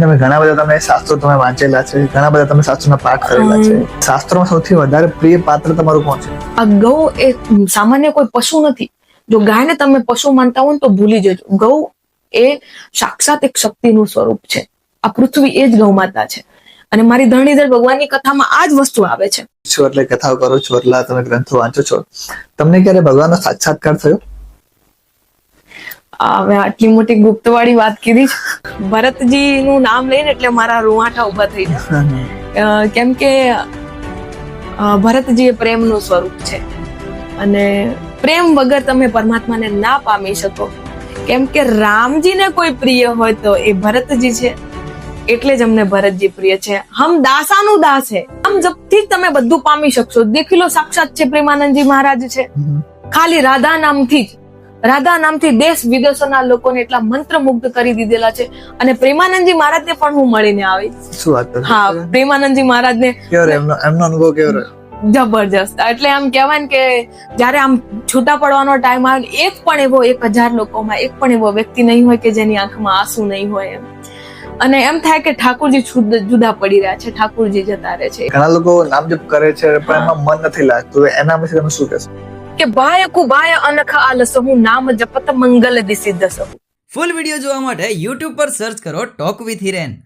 તમે ઘણા બધા તમે શાસ્ત્રો તમે વાંચેલા છે, ઘણા બધા તમે શાસ્ત્રોના પાઠ કરેલા છે. શાસ્ત્રોમાં સૌથી વધારે પ્રિય પાત્ર તમારું કોણ છે? આ ગૌ એ સામાન્ય કોઈ પશુ નથી. જો ગાયને તમે પશુ માનતા હોય ને તો ભૂલી જજો. ગૌ એ સાક્ષાત એક શક્તિનું સ્વરૂપ છે. આ પૃથ્વી એ જ ગૌ માતા છે. અને મારી ધરણીધર ભગવાનની કથામાં આ જ વસ્તુ આવે છે. એટલે કથાઓ કરો છો, એટલા તમે ગ્રંથો વાંચો છો, તમને ક્યારે ભગવાનનો સાક્ષાત્કાર થયો? હવે આટલી મોટી ગુપ્તવાળી વાત કીધી છે. ભરતજી નું નામ લઈને એટલે મારા રૂવાટા ઉભા થઈ જાય. કેમ કે ભરતજી એ પ્રેમનું સ્વરૂપ છે અને પ્રેમ વગર તમે પરમાત્માને ના પામી શકો. કેમ કે રામજીને કોઈ પ્રિય હોય તો એ ભરતજી છે. એટલે જ અમને ભરતજી પ્રિય છે. હમ દાસાનું દાસ છે. આમ જપથી જ તમે બધું પામી શકશો. દેખી લો, સાક્ષાત છે પ્રેમાનંદજી મહારાજ છે. ખાલી રાધા નામથી દેશ વિદેશોના લોકોને એટલા મંત્રમુગ્ધ કરી દીધેલા છે. અને પ્રેમાનંદજી મહારાજને પણ હું મળીને આવી. શું વાત કરો? હા, પ્રેમાનંદજી મહારાજને કેવો રહ્યો એમનો અનુભવ કેવો રહ્યો? જબરજસ્ત. એટલે આમ કહેવાય ને કે જયારે આમ છૂટા પડવાનો ટાઈમ આવે, એક પણ એવો 1000 લોકોમાં એક પણ એવો વ્યક્તિ નહીં હોય કે જેની આંખમાં આંસુ નહીં હોય એમ. અને એમ થાય કે ઠાકોરજી જુદા પડી રહ્યા છે, ઠાકોરજી જતા રહે છે. ઘણા લોકો નામ જપ કરે છે પણ એમાં મન નથી લાગતું. એના વિશે તમે શું કહેશો? કે ભાય કુભાય અનખ આલસહુ નામ જપત મંગલ દિસિદ્ધ સહુ. ફૂલ વિડીયો જોવા માટે YouTube પર સર્ચ કરો ટોક વિથ હિરેન.